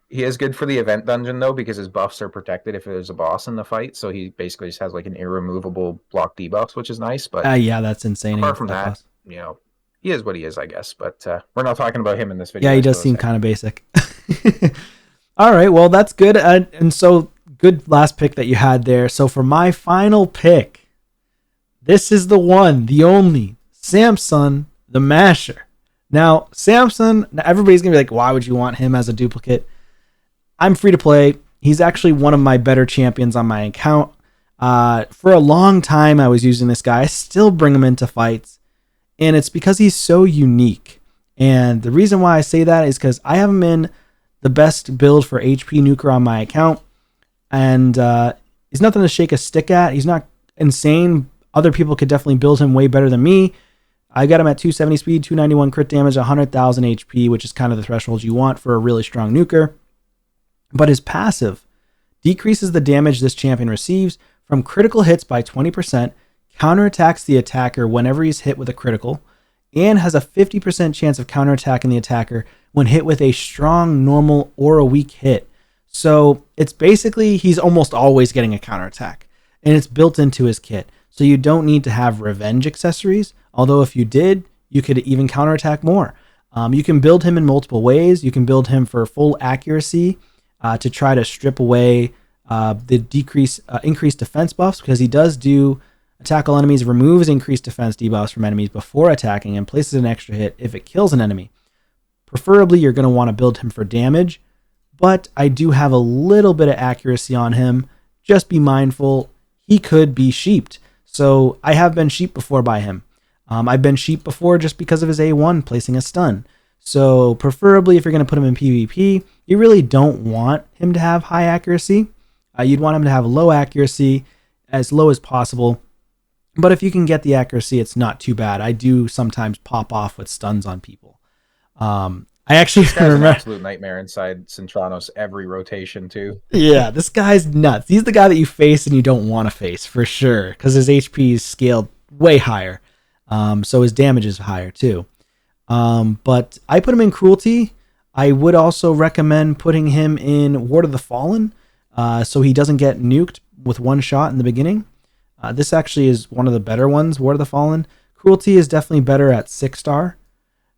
He is good for the event dungeon though, because his buffs are protected if there's a boss in the fight. So he basically just has like an irremovable block debuffs, which is nice. But Yeah, that's insane apart against from that that, boss. he is what he is, I guess. But we're not talking about him in this Yeah, video, he I does suppose. seem kind of basic. All right, well, that's good. And so, good last pick that you had there. So, for my final pick, this is the one, the only Samson the Masher. Now, Samson, everybody's going to be like, why would you want him as a duplicate? I'm free to play. He's actually one of my better champions on my account. For a long time, I was using this guy. I still bring him into fights. And it's because he's so unique. And the reason why I say that is because I have him in the best build for HP nuker on my account. And he's nothing to shake a stick at. He's not insane. Other people could definitely build him way better than me. I got him at 270 speed, 291 crit damage, 100,000 HP, which is kind of the threshold you want for a really strong nuker. But his passive decreases the damage this champion receives from critical hits by 20%, counterattacks the attacker whenever he's hit with a critical, and has a 50% chance of counterattacking the attacker when hit with a strong, normal, or a weak hit. So it's basically he's almost always getting a counterattack, and it's built into his kit. So you don't need to have revenge accessories, although if you did, you could even counterattack more. You can build him in multiple ways. You can build him for full accuracy to try to strip away the increased defense buffs, because he does do attack all enemies, removes increased defense debuffs from enemies before attacking, and places an extra hit if it kills an enemy. Preferably, you're going to want to build him for damage, but I do have a little bit of accuracy on him. Just be mindful, he could be sheeped. So I have been sheeped before by him. I've been sheeped before just because of his A1 placing a stun. So preferably, if you're going to put him in PvP, you really don't want him to have high accuracy. You'd want him to have low accuracy, as low as possible. But if you can get the accuracy, it's not too bad. I do sometimes pop off with stuns on people. I actually This guy's an remember. absolute nightmare inside Centranos every rotation too. Yeah, this guy's nuts. He's the guy that you face and you don't want to face for sure, because his HP is scaled way higher. So his damage is higher too. But I put him in Cruelty. I would also recommend putting him in Ward of the Fallen, so he doesn't get nuked with one shot in the beginning. This actually is one of the better ones, Ward of the Fallen. Cruelty is definitely better at 6-star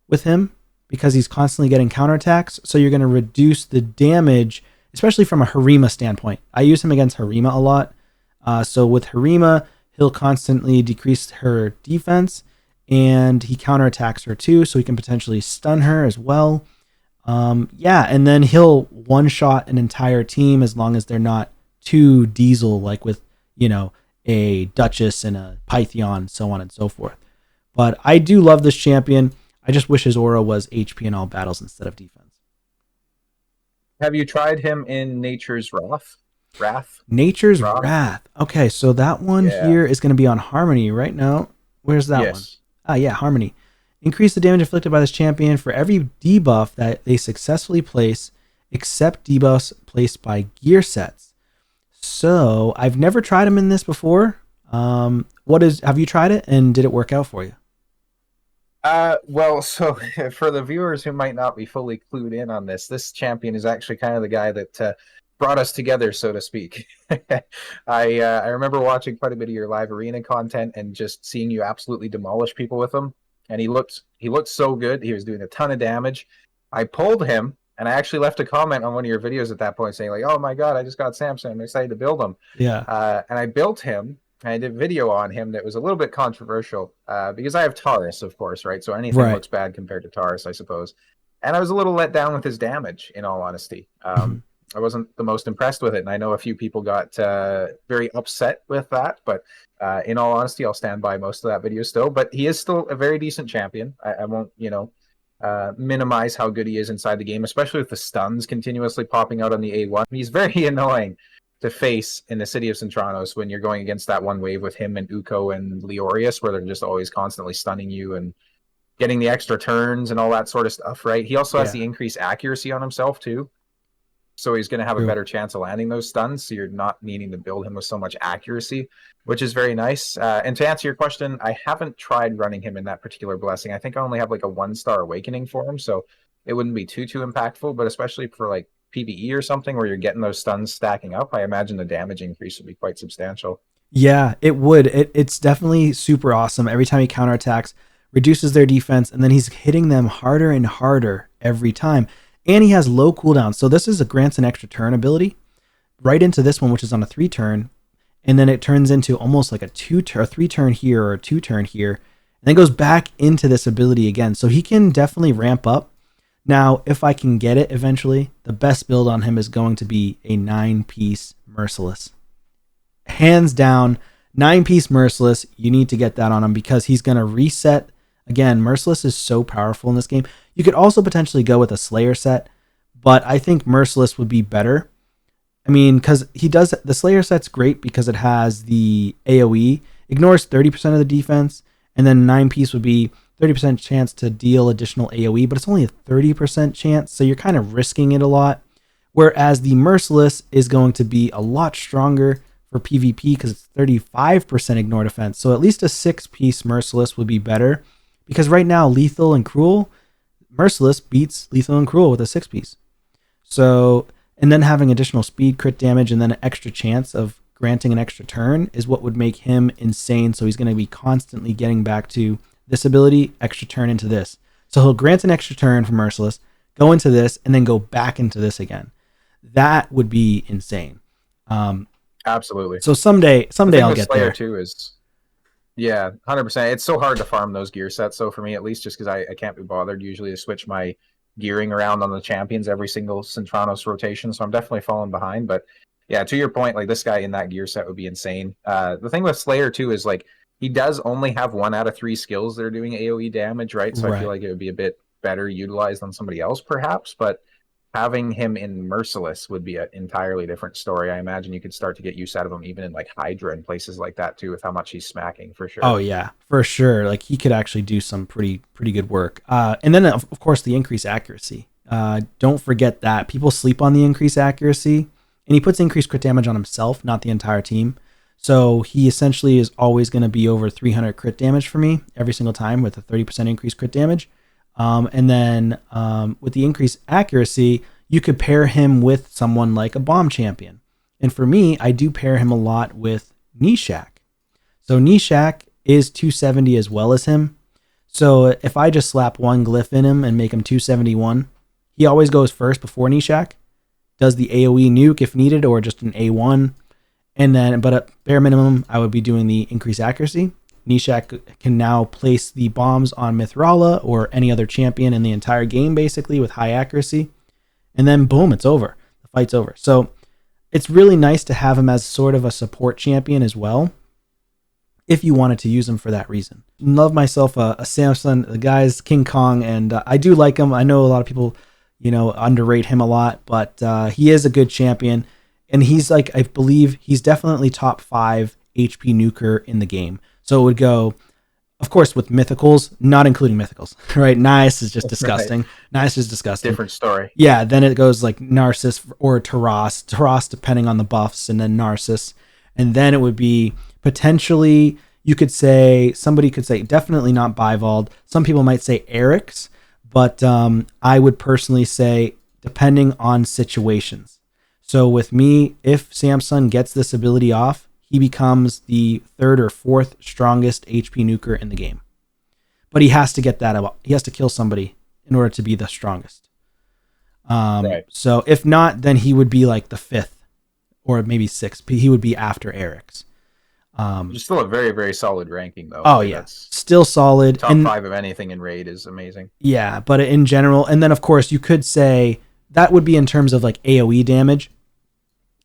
with him because he's constantly getting counterattacks. So you're going to reduce the damage, especially from a Harima standpoint. I use him against Harima a lot. So with Harima, he'll constantly decrease her defense, and he counterattacks her too, so he can potentially stun her as well. And then he'll one-shot an entire team as long as they're not too diesel, like with, a Duchess and a Pythion, so on and so forth. But I do love this champion. I just wish his aura was HP in all battles instead of defense. Have you tried him in Nature's Wrath? Nature's Wrath. Okay, so that one here is going to be on Harmony right now. Where's that one? Harmony. Increase the damage inflicted by this champion for every debuff that they successfully place, except debuffs placed by gear sets. So I've never tried him in this before. Have you tried it, and did it work out for you? So for the viewers who might not be fully clued in on this champion is actually kind of the guy that brought us together, so to speak. I remember watching quite a bit of your live arena content and just seeing you absolutely demolish people with him. And he looked so good. He was doing a ton of damage. I pulled him, and I actually left a comment on one of your videos at that point saying like, "Oh my God, I just got Samson. I'm excited to build him." Yeah. And I built him. I did a video on him that was a little bit controversial because I have Taurus, of course, right? So anything looks bad compared to Taurus, I suppose. And I was a little let down with his damage, in all honesty. I wasn't the most impressed with it, and I know a few people got very upset with that, but in all honesty, I'll stand by most of that video still. But he is still a very decent champion. I won't, minimize how good he is inside the game, especially with the stuns continuously popping out on the A1. He's very annoying to face in the city of Centranos when you're going against that one wave with him and Uko and Leorius, where they're just always constantly stunning you and getting the extra turns and all that sort of stuff, right? He also has the increased accuracy on himself too. So he's going to have a better chance of landing those stuns, so you're not needing to build him with so much accuracy, which is very nice. And to answer your question, I haven't tried running him in that particular blessing. I think I only have like a 1-star awakening for him, so it wouldn't be too impactful, but especially for like PvE or something where you're getting those stuns stacking up, I imagine the damage increase would be quite substantial. Yeah, it would. It's definitely super awesome. Every time he counterattacks, reduces their defense, and then he's hitting them harder and harder every time. And he has low cooldown. So this is a grants an extra turn ability right into this one, which is on a 3-turn. And then it turns into almost like a 3-turn here or a 2-turn here. And then goes back into this ability again. So he can definitely ramp up. Now, if I can get it eventually, the best build on him is going to be a 9-piece Merciless. Hands down, 9-piece Merciless. You need to get that on him because he's going to reset. Again, Merciless is so powerful in this game. You could also potentially go with a Slayer set, but I think Merciless would be better. I mean, because the Slayer set's great because it has the AoE, ignores 30% of the defense, and then 9-piece would be 30% chance to deal additional AoE, but it's only a 30% chance, so you're kind of risking it a lot. Whereas the Merciless is going to be a lot stronger for PvP because it's 35% ignore defense. So at least a 6-piece Merciless would be better. Because right now, Lethal and Cruel, Merciless beats Lethal and Cruel with a 6-piece. So, and then having additional speed, crit damage, and then an extra chance of granting an extra turn is what would make him insane. So he's going to be constantly getting back to this ability, extra turn into this. So he'll grant an extra turn for Merciless, go into this, and then go back into this again. That would be insane. Absolutely. So someday I'll get Slayer there. Too is, yeah, 100%. It's so hard to farm those gear sets, so for me at least, just because I can't be bothered usually to switch my gearing around on the champions every single Centranos rotation, so I'm definitely falling behind. But yeah, to your point, like this guy in that gear set would be insane. The thing with Slayer too is like he does only have 1 out of 3 skills that are doing AoE damage, right? So I feel like it would be a bit better utilized on somebody else perhaps, but having him in Merciless would be an entirely different story. I imagine you could start to get use out of him even in like Hydra and places like that too, with how much he's smacking for sure. Oh yeah, for sure. Like he could actually do some pretty good work. And then of course the increased accuracy. Don't forget that people sleep on the increased accuracy, and he puts increased crit damage on himself, not the entire team. So he essentially is always going to be over 300 crit damage for me every single time with a 30% increased crit damage. And then with the increased accuracy, you could pair him with someone like a bomb champion. And for me, I do pair him a lot with Nishak. So Nishak is 270 as well as him. So if I just slap one glyph in him and make him 271, he always goes first before Nishak, does the AoE nuke if needed, or just an A1. And then, but at bare minimum, I would be doing the increased accuracy. Nishak can now place the bombs on Mithrala or any other champion in the entire game, basically, with high accuracy. And then, boom, it's over. The fight's over. So it's really nice to have him as sort of a support champion as well, if you wanted to use him for that reason. Love myself a Samson. The guy's King Kong, and I do like him. I know a lot of people, underrate him a lot, but he is a good champion. And he's like, I believe he's definitely top 5 HP nuker in the game. So it would go, of course, with mythicals, not including mythicals, right? Nice is just disgusting. Right. Nice is disgusting. Different story. Yeah, then it goes like Narcissus or Taras, depending on the buffs, and then Narcissus. And then it would be potentially, somebody could say definitely not Bivald. Some people might say Eric's, but I would personally say depending on situations. So with me, if Samson gets this ability off, he becomes the 3rd or 4th strongest HP nuker in the game. But he has to get that out. He has to kill somebody in order to be the strongest. Right. So if not, then he would be like the 5th or maybe 6th. He would be after Eric's. It's still a very, very solid ranking, though. Oh, yeah. Still solid. Top 5 of anything in Raid is amazing. Yeah, but in general, and then of course you could say that would be in terms of like AoE damage.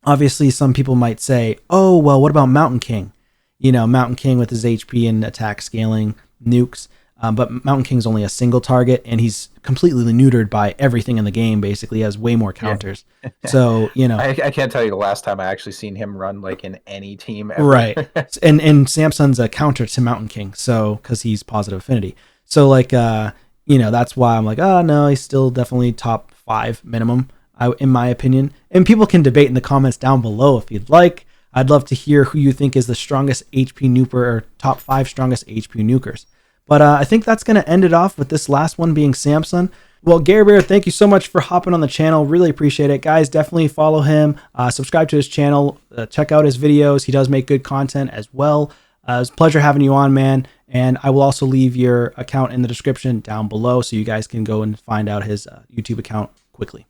Obviously, some people might say, oh, well, what about Mountain King? Mountain King with his HP and attack scaling nukes. But Mountain King's only a single target, and he's completely neutered by everything in the game, basically. He has way more counters. Yeah. So, I can't tell you the last time I actually seen him run like in any team ever. Right. and Samson's a counter to Mountain King, so because he's positive affinity. So, like, that's why I'm like, oh, no, he's still definitely top 5 minimum, in my opinion. And people can debate in the comments down below if you'd like. I'd love to hear who you think is the strongest HP nuker or top 5 strongest HP nukers. But I think that's going to end it off with this last one being Samson. Well, Gary Bear, thank you so much for hopping on the channel. Really appreciate it. Guys, definitely follow him. Subscribe to his channel. Check out his videos. He does make good content as well. It was a pleasure having you on, man. And I will also leave your account in the description down below so you guys can go and find out his YouTube account quickly.